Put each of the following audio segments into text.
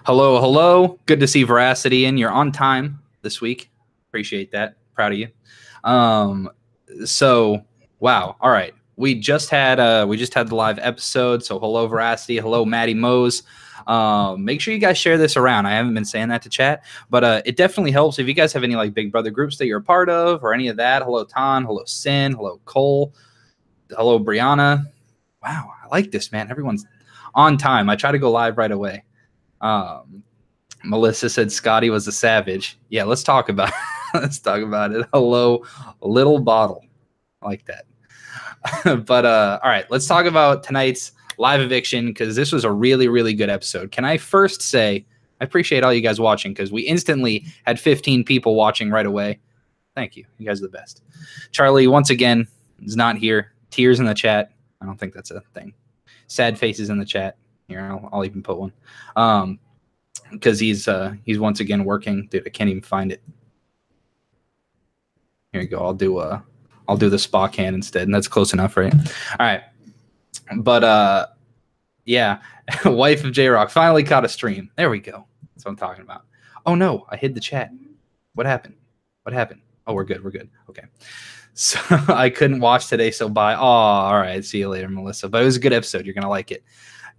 Hello, hello. Good to see Veracity in. You're on time this week. Appreciate that. Proud of you. So wow. All right. We just had the live episode. So hello, Veracity. Hello, Maddie Mose. Make sure you guys share this around. I haven't been saying that to chat, but it definitely helps if you guys have any like Big Brother groups that you're a part of or any of that. Hello, Ton. Hello, Sin. Hello, Cole. Hello, Brianna. Wow, I like this, man. Everyone's on time. I try to go live right away. Melissa said Scotty was a savage. Yeah, let's talk about let's talk about it. Hello, little bottle. I like that. But all right, let's talk about tonight's live eviction because this was a really, really good episode. Can I first say I appreciate all you guys watching because we instantly had 15 people watching right away. Thank you. You guys are the best. Charlie, once again, is not here. Tears in the chat. I don't think that's a thing. Sad faces in the chat. Here, I'll even put one. Because he's once again working. Dude, I can't even find it. Here you go. I'll do the Spock hand instead, and that's close enough, right? All right. But yeah, wife of J-Rock finally caught a stream. There we go. That's what I'm talking about. Oh no, I hid the chat. What happened? What happened? Oh, we're good. We're good. Okay. So I couldn't watch today, so bye. Oh, all right. See you later, Melissa. But it was a good episode. You're gonna like it.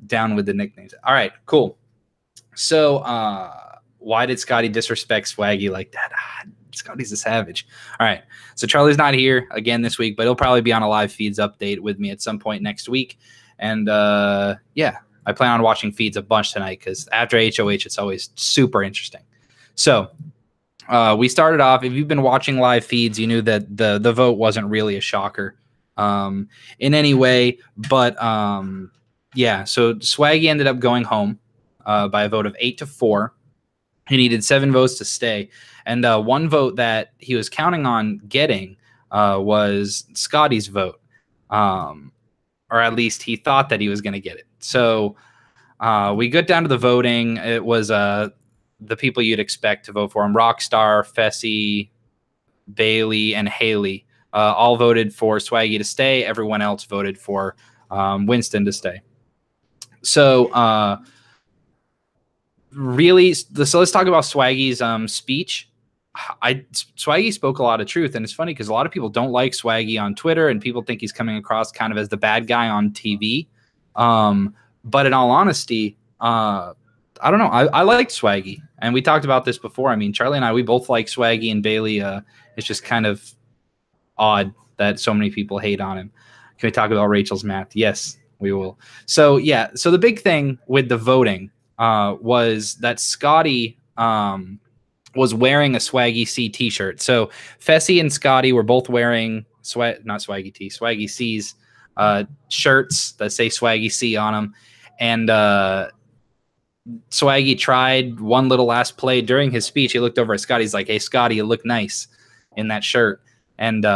Down with the nicknames. All right, cool. So why did Scotty disrespect Swaggy like that? Scotty's a savage. All right. So Charlie's not here again this week, but he'll probably be on a live feeds update with me at some point next week. And yeah, I plan on watching feeds a bunch tonight because after HOH, it's always super interesting. So we started off. If you've been watching live feeds, you knew that the vote wasn't really a shocker in any way. But yeah, so Swaggy ended up going home by a vote of 8-4. He needed 7 votes to stay. And one vote that he was counting on getting was Scotty's vote. Or at least he thought that he was going to get it. So we got down to the voting. It was the people you'd expect to vote for him. Rockstar, Fessy, Bailey, and Haley all voted for Swaggy to stay. Everyone else voted for Winston to stay. So really, so let's talk about Swaggy's speech. Swaggy spoke a lot of truth, and it's funny because a lot of people don't like Swaggy on Twitter, and people think he's coming across kind of as the bad guy on TV. But in all honesty, I don't know. I liked Swaggy, and we talked about this before. I mean, Charlie and I, we both like Swaggy and Bailey. It's just kind of odd that so many people hate on him. Can we talk about Rachel's math? Yes, we will. So yeah, so the big thing with the voting was that Scotty was wearing a Swaggy C t-shirt. So Fessy and Scotty were both wearing Swaggy C's shirts that say Swaggy C on them. And Swaggy tried one little last play during his speech. He looked over at Scotty. He's like, "Hey, Scotty, you look nice in that shirt." And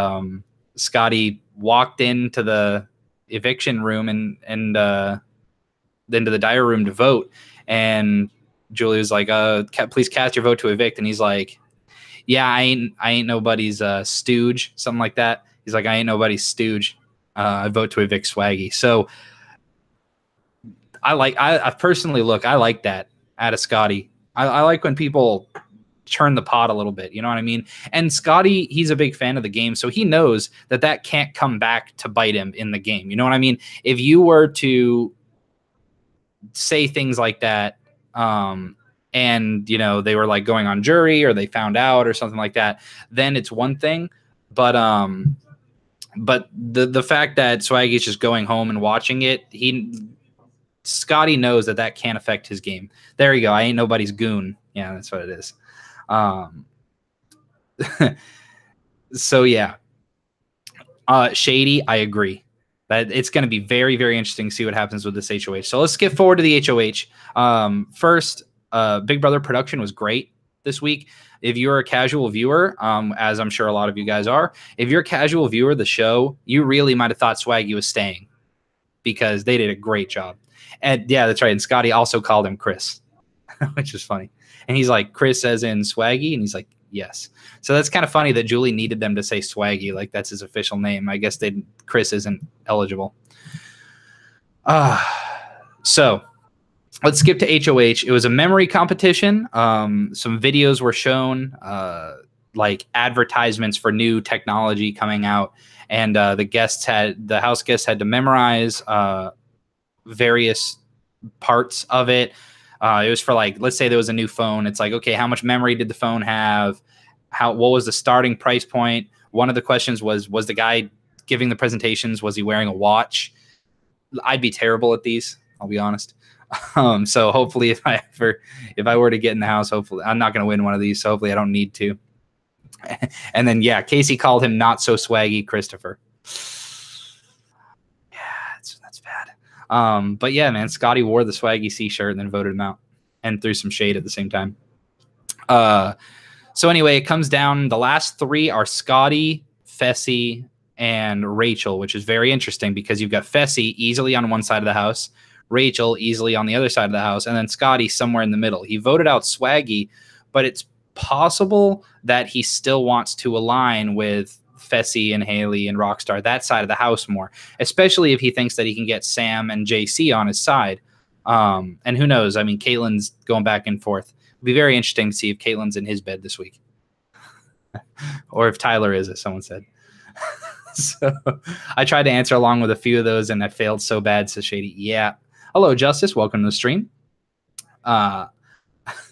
Scotty walked into the eviction room and then to the diary room to vote. And Julie was like, "Please cast your vote to evict." And he's like, "Yeah, I ain't nobody's stooge," something like that. He's like, "I ain't nobody's stooge. I vote to evict Swaggy." So I personally I like that out of Scotty. I like when people turn the pot a little bit, you know what I mean? And Scotty, he's a big fan of the game, so he knows that can't come back to bite him in the game. You know what I mean? If you were to say things like that, and you know they were like going on jury or they found out or something like that, then it's one thing. But the fact that Swaggy's just going home and watching it, Scotty knows that can't affect his game. There you go. I ain't nobody's goon. Yeah, that's what it is. So yeah, Shady, I agree that it's going to be very, very interesting to see what happens with this HOH. So let's skip forward to the HOH. First, Big Brother production was great this week. If you're a casual viewer, as I'm sure a lot of you guys are, if you're a casual viewer of the show, you really might have thought Swaggy was staying because they did a great job. And yeah, that's right. And Scotty also called him Chris, which is funny. And he's like, "Chris as in Swaggy?" And he's like, "Yes." So that's kind of funny that Julie needed them to say Swaggy, like that's his official name. I guess Chris isn't eligible. So let's skip to HOH. It was a memory competition. Some videos were shown, like advertisements for new technology coming out, and the house guests had to memorize various parts of it. It was for, like, let's say there was a new phone. It's like, okay, how much memory did the phone have? What was the starting price point? One of the questions was the guy giving the presentations, was he wearing a watch? I'd be terrible at these, I'll be honest. So hopefully if I were to get in the house, hopefully I'm not going to win one of these. So hopefully I don't need to. And then, yeah, Casey called him not so swaggy Christopher. Yeah, that's bad. But yeah, man, Scotty wore the swaggy C shirt and then voted him out and threw some shade at the same time. So anyway, it comes down. The last three are Scotty, Fessy, and Rachel, which is very interesting because you've got Fessy easily on one side of the house, Rachel easily on the other side of the house, and then Scotty somewhere in the middle. He voted out Swaggy, but it's possible that he still wants to align with Fessy and Haley and Rockstar, that side of the house more, especially if he thinks that he can get Sam and JC on his side. And who knows? I mean, Caitlin's going back and forth. It'll be very interesting to see if Caitlin's in his bed this week. Or if Tyler is, as someone said. So I tried to answer along with a few of those, and I failed so bad. So Shady, yeah. Hello, Justice. Welcome to the stream.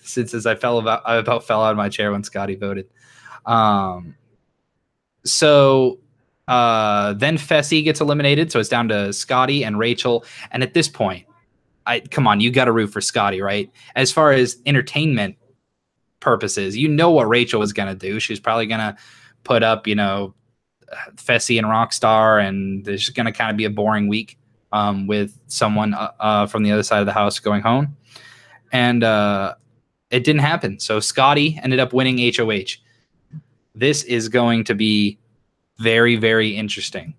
Since I about fell out of my chair when Scotty voted. So then Fessy gets eliminated, so it's down to Scotty and Rachel. And at this point, come on, you got to root for Scotty, right? As far as entertainment purposes, you know what Rachel was going to do. She's probably going to put up, Fessy and Rockstar, and there's just going to kind of be a boring week with someone from the other side of the house going home. And it didn't happen. So Scotty ended up winning HOH. This is going to be very, very interesting.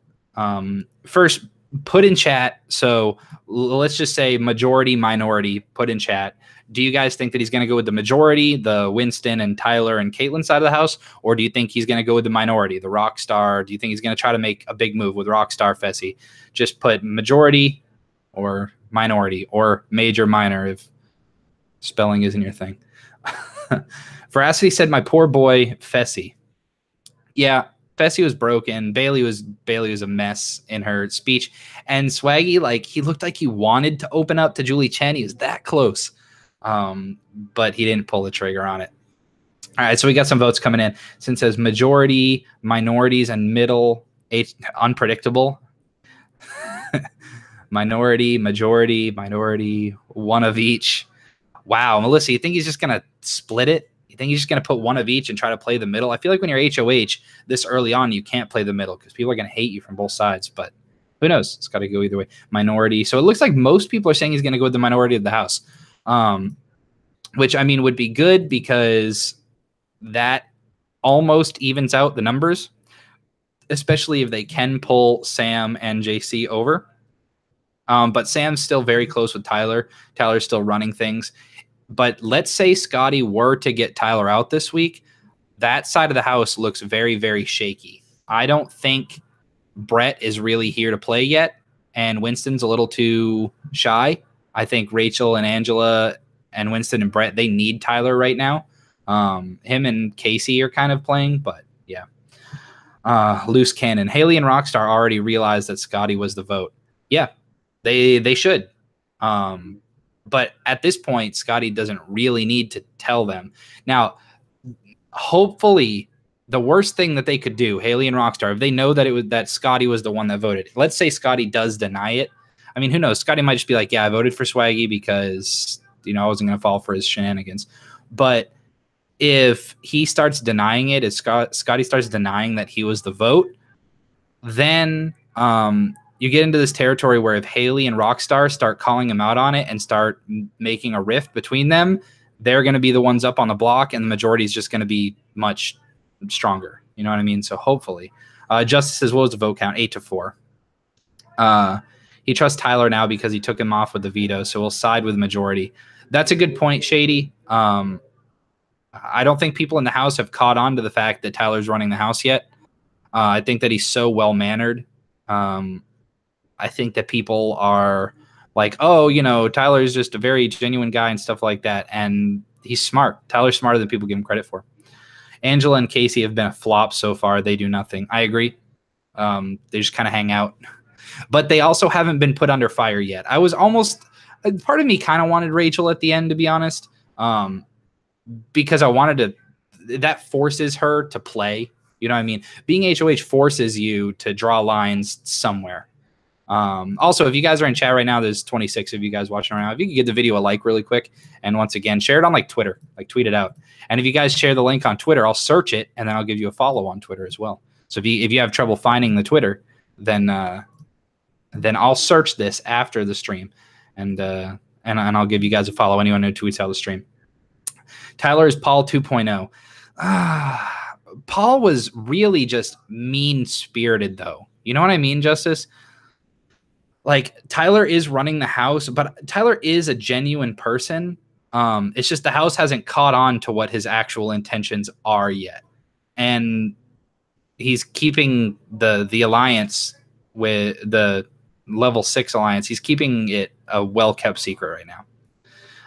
First, put in chat. So let's just say majority, minority, put in chat. Do you guys think that he's going to go with the majority, the Winston and Tyler and Caitlin side of the house? Or do you think he's going to go with the minority, the Rockstar? Do you think he's going to try to make a big move with Rockstar, Fessy? Just put majority or minority or major, minor if spelling isn't your thing. Veracity said, my poor boy, Fessy. Yeah, Fessy was broken. Bailey was a mess in her speech. And Swaggy, like, he looked like he wanted to open up to Julie Chen. He was that close. But he didn't pull the trigger on it. All right, so we got some votes coming in. Since it says majority, minorities, and middle, unpredictable. Minority, majority, minority, one of each. Wow, Melissa, you think he's just going to split it? You think he's just going to put one of each and try to play the middle? I feel like when you're HOH this early on, you can't play the middle because people are going to hate you from both sides. But who knows? It's got to go either way. Minority. So it looks like most people are saying he's going to go with the minority of the house, which, I mean, would be good because that almost evens out the numbers, especially if they can pull Sam and JC over. But Sam's still very close with Tyler. Tyler's still running things. But let's say Scotty were to get Tyler out this week. That side of the house looks very, very shaky. I don't think Brett is really here to play yet, and Winston's a little too shy. I think Rachel and Angela and Winston and Brett, they need Tyler right now. Him and Casey are kind of playing, but yeah. Loose cannon. Haley and Rockstar already realized that Scotty was the vote. Yeah, they should. But at this point, Scotty doesn't really need to tell them. Now, hopefully, the worst thing that they could do, Haley and Rockstar, if they know that Scotty was the one that voted, let's say Scotty does deny it. I mean, who knows? Scotty might just be like, yeah, I voted for Swaggy because, I wasn't going to fall for his shenanigans. But if he starts denying it, if Scotty starts denying that he was the vote, then you get into this territory where if Haley and Rockstar start calling him out on it and start making a rift between them, they're going to be the ones up on the block, and the majority is just going to be much stronger. You know what I mean? So hopefully. Justice says, what was the vote count? 8-4. He trusts Tyler now because he took him off with the veto, so we'll side with the majority. That's a good point, Shady. I don't think people in the house have caught on to the fact that Tyler's running the house yet. I think that he's so well-mannered. I think that people are like, oh, you know, Tyler's just a very genuine guy and stuff like that. And he's smart. Tyler's smarter than people give him credit for. Angela and Casey have been a flop so far. They do nothing. I agree. They just kind of hang out. But they also haven't been put under fire yet. I was almost – part of me kind of wanted Rachel at the end, to be honest, because I wanted to – that forces her to play. You know what I mean? Being HOH forces you to draw lines somewhere. Also, if you guys are in chat right now, there's 26 of you guys watching right now. If you could give the video a like really quick, and once again, share it on like Twitter, like tweet it out. And if you guys share the link on Twitter, I'll search it, and then I'll give you a follow on Twitter as well. So if you have trouble finding the Twitter, then I'll search this after the stream, and I'll give you guys a follow. Anyone who tweets out the stream. Tyler is Paul 2.0. Paul was really just mean-spirited, though. You know what I mean, Justice? Like, Tyler is running the house, but Tyler is a genuine person. It's just the house hasn't caught on to what his actual intentions are yet. And he's keeping the alliance with the level 6 alliance. He's keeping it a well-kept secret right now.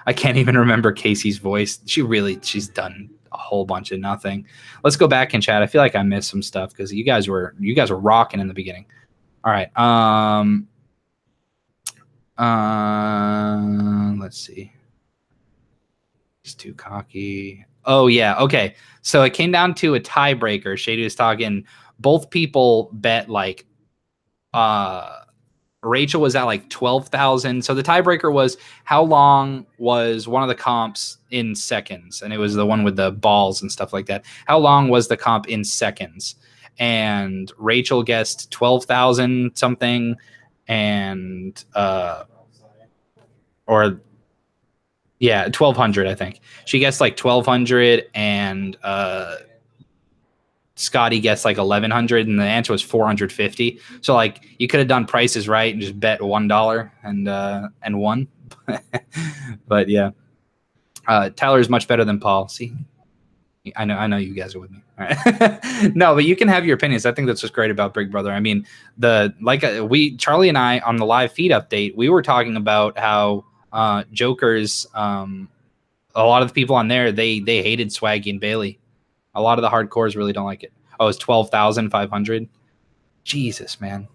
I can't even remember Casey's voice. She's done a whole bunch of nothing. Let's go back and chat. I feel like I missed some stuff because you guys were rocking in the beginning. All right. Let's see. He's too cocky. Oh yeah. Okay. So it came down to a tiebreaker. Shady was talking. Both people bet like Rachel was at like 12,000. So the tiebreaker was how long was one of the comps in seconds, and it was the one with the balls and stuff like that. How long was the comp in seconds? And Rachel guessed 12,000 something, and 1,200. I think she guessed like 1,200, and Scotty guessed like 1,100, and the answer was 450. So like you could have done prices right and just bet $1 and won. But yeah, Tyler is much better than Paul. See, I know you guys are with me. All right. No, but you can have your opinions. I think that's what's great about Big Brother. I mean, Charlie and I on the live feed update, we were talking about how Jokers, a lot of the people on there, they hated Swaggy and Bailey. A lot of the hardcores really don't like it. Oh, it's 12,500. Jesus, man.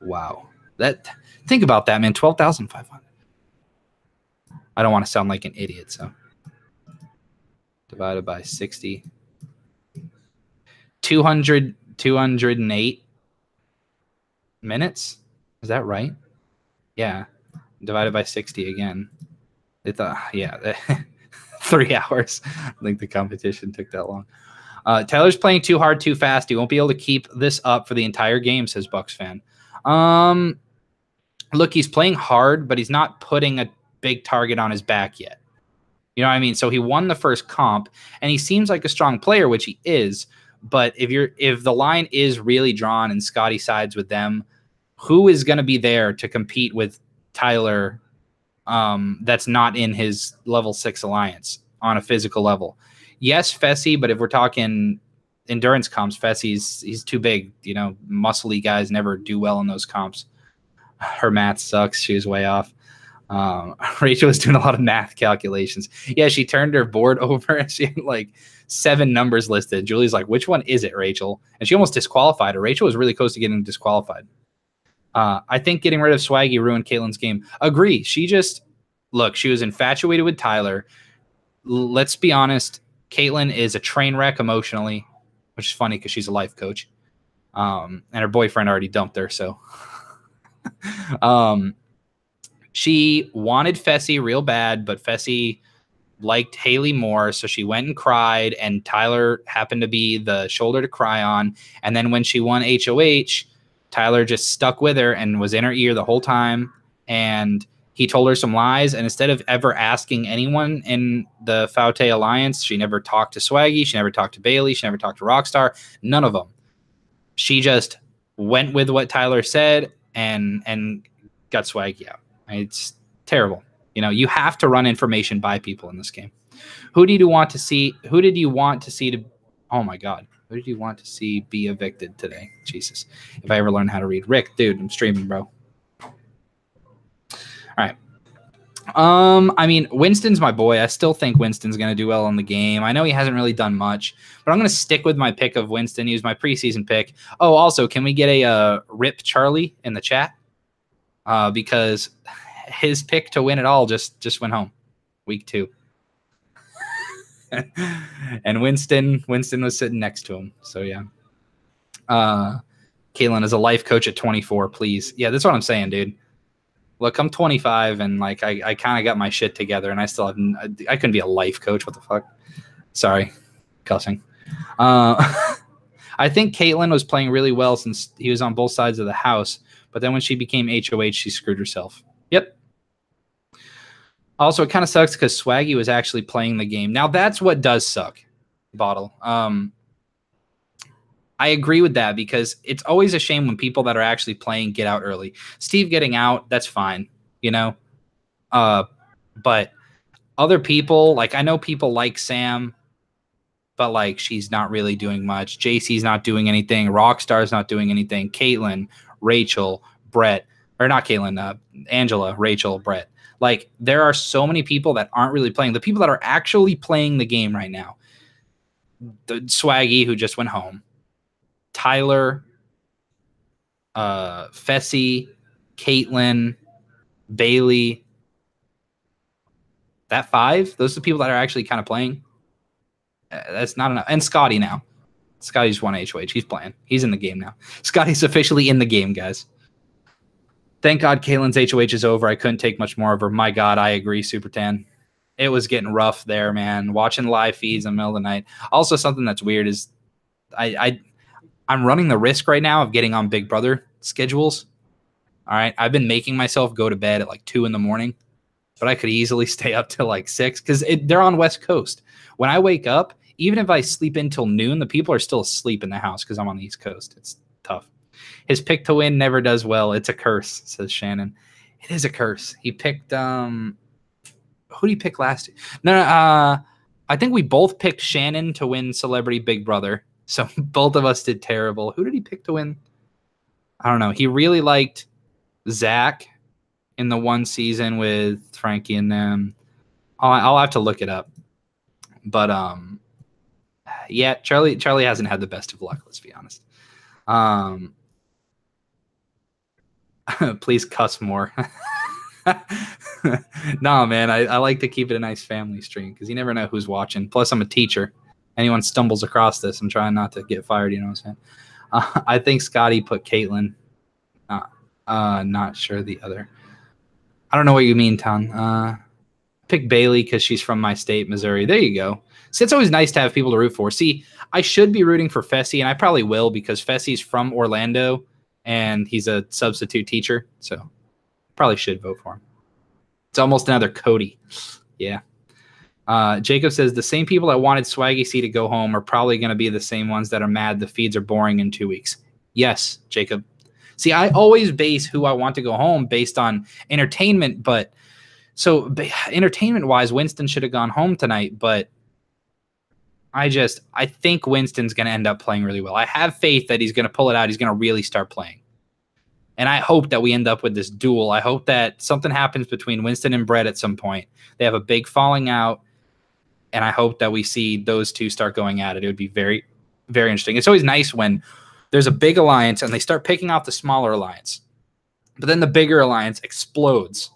Wow. Think about that, man. 12,500. I don't want to sound like an idiot, so divided by 60. 208 minutes. Is that right? Yeah. Divided by 60 again. Yeah. 3 hours. I think the competition took that long. Tyler's playing too hard, too fast. He won't be able to keep this up for the entire game, says Bucks fan. Look, he's playing hard, but he's not putting a big target on his back yet. You know what I mean? So he won the first comp, and he seems like a strong player, which he is. But if the line is really drawn and Scotty sides with them, who is going to be there to compete with Tyler? That's not in his level 6 alliance on a physical level. Yes, Fessy, but if we're talking endurance comps, Fessy's too big. You know, muscly guys never do well in those comps. Her math sucks. She was way off. Rachel was doing a lot of math calculations. Yeah, she turned her board over and she had like 7 numbers listed. Julie's like, which one is it, Rachel? And she almost disqualified her. Rachel was really close to getting disqualified. I think getting rid of Swaggy ruined Caitlin's game. Agree. She was infatuated with Tyler. Let's be honest. Caitlin is a train wreck emotionally, which is funny because she's a life coach. And her boyfriend already dumped her. So she wanted Fessy real bad, but Fessy liked Haley more. So she went and cried, and Tyler happened to be the shoulder to cry on. And then when she won HOH, Tyler just stuck with her and was in her ear the whole time. And he told her some lies. And instead of ever asking anyone in the Faute Alliance, she never talked to Swaggy. She never talked to Bailey. She never talked to Rockstar. None of them. She just went with what Tyler said and got Swaggy out. It's terrible. You know, you have to run information by people in this game. Who did you want to see be evicted today? Jesus. If I ever learn how to read. Rick, dude, I'm streaming, bro. All right. I mean, Winston's my boy. I still think Winston's going to do well in the game. I know he hasn't really done much, but I'm going to stick with my pick of Winston. He was my preseason pick. Oh, also, can we get a Rip Charlie in the chat? Because his pick to win it all just went home week 2. And Winston was sitting next to him. So, yeah. Caitlin is a life coach at 24, please. Yeah, that's what I'm saying, dude. Look, I'm 25 and like I kind of got my shit together, and I still have I couldn't be a life coach. What the fuck? Sorry, cussing. I think Caitlin was playing really well since he was on both sides of the house, but then when she became HOH, she screwed herself. Yep. Also, it kind of sucks because Swaggy was actually playing the game. Now that's what does suck, Bottle. I agree with that because it's always a shame when people that are actually playing get out early. Steve getting out, that's fine, you know? But other people, like I know people like Sam, but like she's not really doing much. JC's not doing anything. Rockstar's not doing anything. Caitlin, Rachel, Brett, or not Caitlin, Angela, Rachel, Brett. Like there are so many people that aren't really playing. The people that are actually playing the game right now, the Swaggy who just went home, Tyler, Fessy, Caitlin, Bailey. That 5? Those are the people that are actually kind of playing. That's not enough. And Scotty now. Scotty's won HOH. He's playing. He's in the game now. Scotty's officially in the game, guys. Thank God Caitlin's HOH is over. I couldn't take much more of her. My God, I agree, Super Tan. It was getting rough there, man. Watching live feeds in the middle of the night. Also, something that's weird is I'm running the risk right now of getting on Big Brother schedules. All right. I've been making myself go to bed at like 2 in the morning, but I could easily stay up till like 6 because they're on West Coast. When I wake up, even if I sleep until noon, the people are still asleep in the house because I'm on the East Coast. It's tough. His pick to win never does well. It's a curse, says Shannon. It is a curse. He picked who did he pick last year? No, I think we both picked Shannon to win Celebrity Big Brother. So both of us did terrible. Who did he pick to win? I don't know. He really liked Zach in the one season with Frankie and them. I'll have to look it up. But yeah, Charlie hasn't had the best of luck, let's be honest. Please cuss more. Nah, man, I like to keep it a nice family stream because you never know who's watching. Plus, I'm a teacher. Anyone stumbles across this, I'm trying not to get fired. You know what I'm saying? I think Scotty put Caitlin. Not sure the other. I don't know what you mean, Ton. Pick Bailey because she's from my state, Missouri. There you go. See, it's always nice to have people to root for. See, I should be rooting for Fessy, and I probably will because Fessy's from Orlando, and he's a substitute teacher, so probably should vote for him. It's almost another Cody. Yeah. Jacob says the same people that wanted Swaggy C to go home are probably going to be the same ones that are mad the feeds are boring in 2 weeks. Yes, Jacob. See, I always base who I want to go home based on entertainment, but so entertainment-wise, Winston should have gone home tonight, but I think Winston's going to end up playing really well. I have faith that he's going to pull it out. He's going to really start playing. And I hope that we end up with this duel. I hope that something happens between Winston and Brett at some point. They have a big falling out, and I hope that we see those two start going at it. It would be very, very interesting. It's always nice when there's a big alliance and they start picking off the smaller alliance. But then the bigger alliance explodes,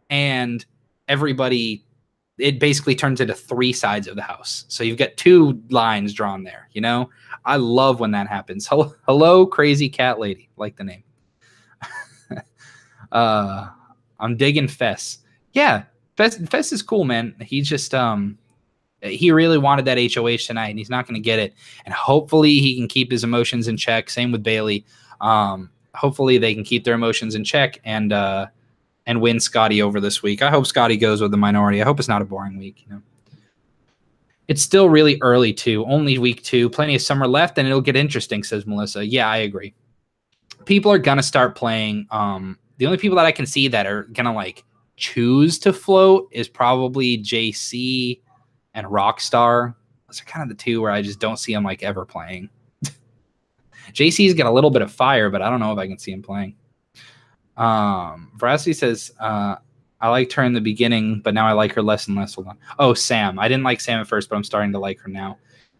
and everybody, it basically turns into 3 sides of the house. So you've got 2 lines drawn there, you know? I love when that happens. Hello, crazy cat lady. Like the name. I'm digging Fess. Yeah, Fess is cool, man. He just he really wanted that HOH tonight, and he's not going to get it. And hopefully he can keep his emotions in check. Same with Bailey. Hopefully they can keep their emotions in check and win Scotty over this week. I hope Scotty goes with the minority. I hope it's not a boring week. You know, it's still really early too. Only week 2. Plenty of summer left, and it'll get interesting. Says Melissa. Yeah, I agree. People are gonna start playing. The only people that I can see that are gonna like choose to float is probably JC and Rockstar. Those are kind of the 2 where I just don't see them like ever playing. JC's got a little bit of fire, but I don't know if I can see him playing. Veracity says I liked her in the beginning, but now I like her less and less. Hold on. Oh, Sam. I didn't like Sam at first, but I'm starting to like her now.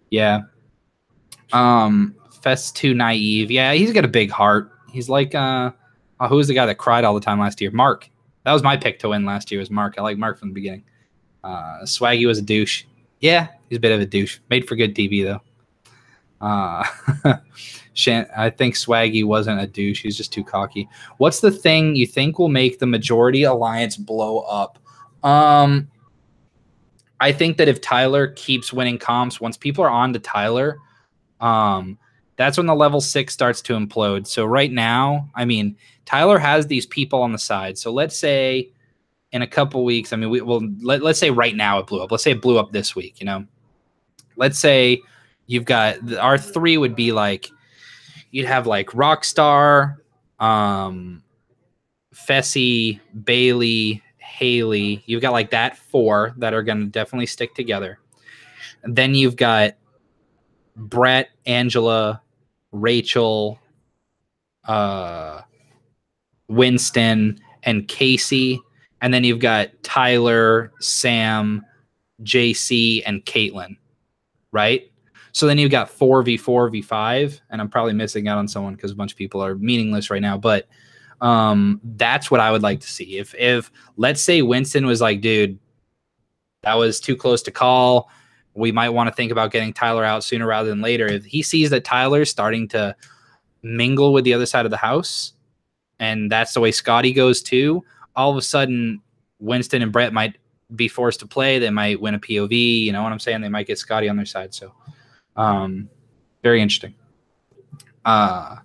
Yeah. Fest too naive. Yeah, he's got a big heart. He's like who was the guy that cried all the time last year? Mark. That was my pick to win last year was Mark. I like Mark from the beginning. Swaggy was a douche. Yeah, he's a bit of a douche. Made for good TV though. I think Swaggy wasn't a douche. He's just too cocky. What's the thing you think will make the majority alliance blow up? I think that if Tyler keeps winning comps, once people are on to Tyler, that's when the level 6 starts to implode. So right now, I mean, Tyler has these people on the side. So let's say in a couple weeks, I mean, let's say right now it blew up. Let's say it blew up this week, you know. Let's say you've got our 3 would be like you'd have like Rockstar, Fessy, Bailey, Haley. You've got like that 4 that are going to definitely stick together. And then you've got Brett, Angela, Rachel, Winston, and Casey. And then you've got Tyler, Sam, JC, and Caitlin, right? So then you've got 4v4, v5, and I'm probably missing out on someone because a bunch of people are meaningless right now. But that's what I would like to see. If let's say Winston was like, dude, that was too close to call. We might want to think about getting Tyler out sooner rather than later. If he sees that Tyler's starting to mingle with the other side of the house, and that's the way Scotty goes too, all of a sudden Winston and Brett might be forced to play. They might win a POV. You know what I'm saying? They might get Scotty on their side. So very interesting. I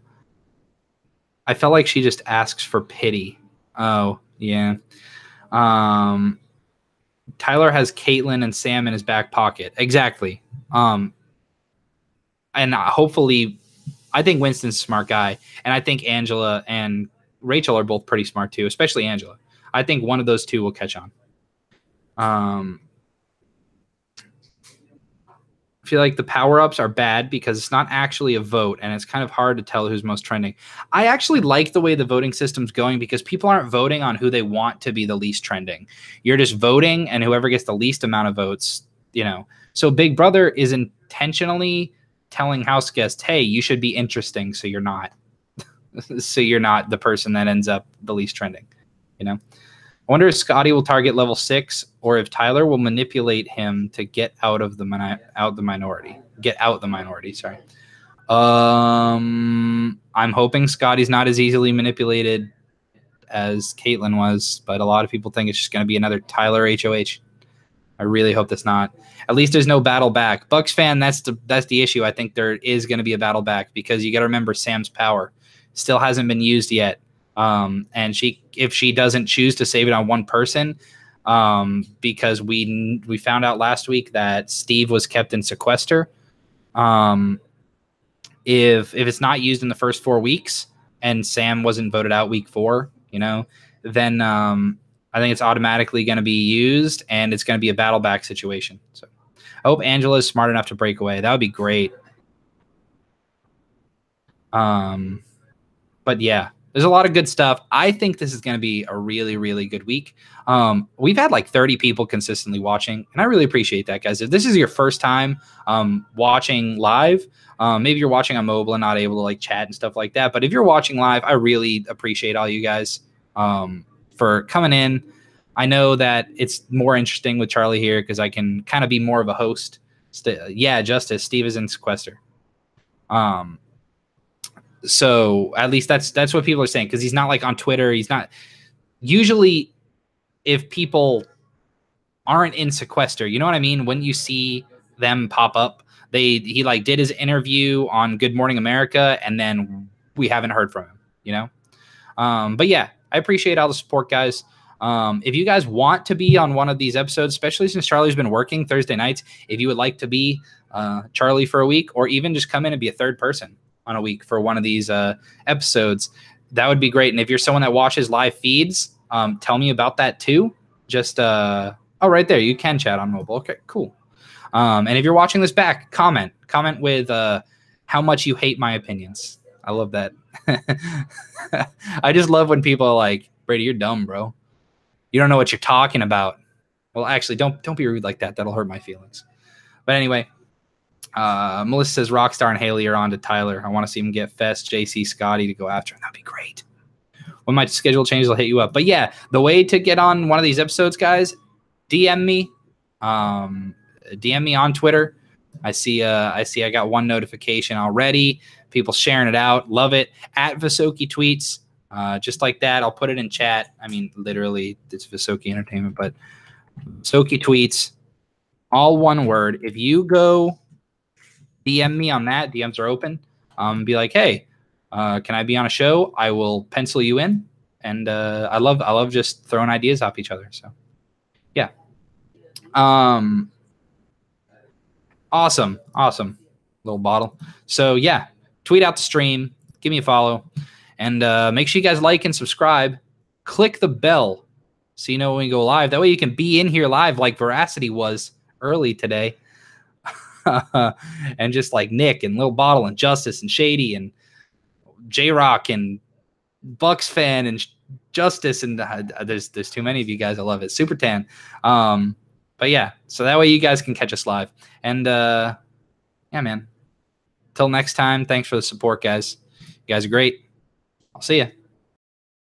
felt like she just asks for pity. Oh, yeah. Tyler has Caitlin and Sam in his back pocket. Exactly. And hopefully, I think Winston's a smart guy. And I think Angela and Rachel are both pretty smart too, especially Angela. I think one of those 2 will catch on. I feel like the power-ups are bad because it's not actually a vote, and it's kind of hard to tell who's most trending. I actually like the way the voting system's going because people aren't voting on who they want to be the least trending. You're just voting, and whoever gets the least amount of votes, you know. So Big Brother is intentionally telling house guests, hey, you should be interesting so you're not the person that ends up the least trending, you know. I wonder if Scotty will target level 6 or if Tyler will manipulate him to get out the minority. Sorry. I'm hoping Scotty's not as easily manipulated as Caitlin was, but a lot of people think it's just going to be another Tyler HOH. I really hope that's not. At least there's no battle back. Bucks fan, that's the issue. I think there is going to be a battle back because you got to remember Sam's power still hasn't been used yet. And if she doesn't choose to save it on one person, because we found out last week that Steve was kept in sequester. If it's not used in the first 4 weeks and Sam wasn't voted out week 4, you know, then I think it's automatically going to be used and it's going to be a battle back situation. So I hope Angela is smart enough to break away. That would be great. But yeah. There's a lot of good stuff. I think this is going to be a really, really good week. We've had like 30 people consistently watching, and I really appreciate that, guys. If this is your first time watching live, maybe you're watching on mobile and not able to like chat and stuff like that. But if you're watching live, I really appreciate all you guys for coming in. I know that it's more interesting with Charlie here because I can kind of be more of a host. Yeah, Justice. Steve is in sequester. So at least that's what people are saying because he's not like on Twitter. He's not usually if people aren't in sequester, you know what I mean? When you see them pop up, he like did his interview on Good Morning America and then we haven't heard from him, you know? But yeah, I appreciate all the support, guys. If you guys want to be on one of these episodes, especially since Charlie's been working Thursday nights, if you would like to be Charlie for a week or even just come in and be a third person on a week for one of these episodes, that would be great. And if you're someone that watches live feeds, tell me about that too. Just right there, you can chat on mobile. Okay, cool. And if you're watching this back, comment with how much you hate my opinions. I love that. I just love when people are like, Brady, you're dumb, bro. You don't know what you're talking about. Well, actually, don't be rude like that. That'll hurt my feelings. But anyway, Melissa says Rockstar and Haley are on to Tyler. I want to see him get Fest, JC, Scotty to go after him. That'd be great. When my schedule changes, I'll hit you up. But yeah, the way to get on one of these episodes, guys, DM me. DM me on Twitter. I see I got one notification already. People sharing it out. Love it. At Visokii tweets. Just like that. I'll put it in chat. I mean, literally, it's Visokii Entertainment, but Visokii tweets, all one word. If you go DM me on that, DMs are open. Be like, hey, can I be on a show? I will pencil you in. And I love just throwing ideas off each other. So yeah. Awesome little bottle. So yeah, tweet out the stream, give me a follow, and make sure you guys like and subscribe. Click the bell so you know when we go live. That way you can be in here live like Veracity was early today. And just like Nick and Lil Bottle and Justice and Shady and J-Rock and Bucks fan and Justice and there's too many of you guys. I love it. Super Tan. But yeah, so that way you guys can catch us live. And yeah, man. Till next time, thanks for the support, guys. You guys are great. I'll see you.